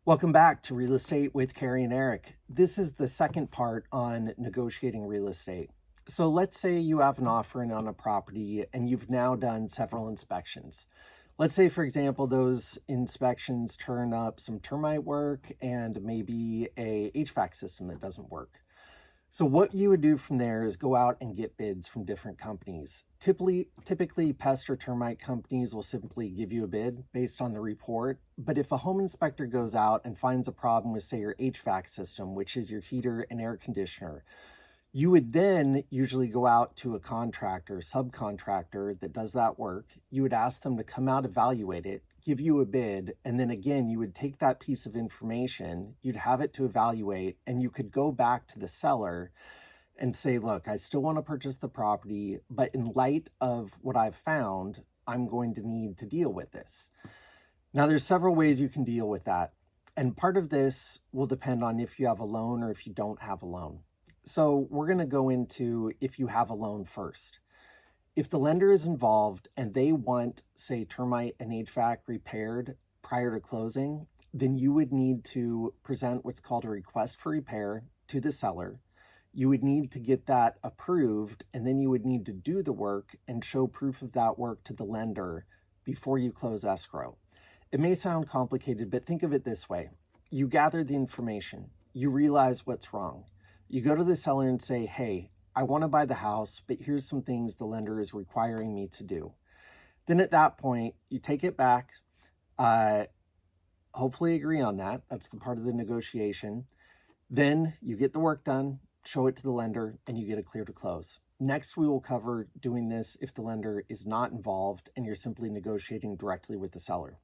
Welcome back to Real Estate with Carrie and Eric. This is the second part on negotiating real estate. So let's say you have an offer in on a property and you've now done several inspections. Let's say, for example, those inspections turn up some termite work and maybe a HVAC system that doesn't work. So what you would do from there is go out and get bids from different companies. Typically, pest or termite companies will simply give you a bid based on the report. But if a home inspector goes out and finds a problem with, say, your HVAC system, which is your heater and air conditioner, you would then usually go out to a contractor, subcontractor that does that work. You would ask them to come out, evaluate it, give you a bid, and then again, you would take that piece of information, you'd have it to evaluate, and you could go back to the seller and say, look, I still want to purchase the property, but in light of what I've found, I'm going to need to deal with this. Now, there's several ways you can deal with that. And part of this will depend on if you have a loan or if you don't have a loan. So we're going to go into if you have a loan first. If the lender is involved and they want, say, termite and HVAC repaired prior to closing, then you would need to present what's called a request for repair to the seller. You would need to get that approved, and then you would need to do the work and show proof of that work to the lender before you close escrow. It may sound complicated, but think of it this way. You gather the information, you realize what's wrong. You go to the seller and say, hey, I want to buy the house, but here's some things the lender is requiring me to do. Then at that point, you take it back, hopefully agree on that. That's the part of the negotiation. Then you get the work done, show it to the lender, and you get a clear to close. Next, we will cover doing this if the lender is not involved and you're simply negotiating directly with the seller.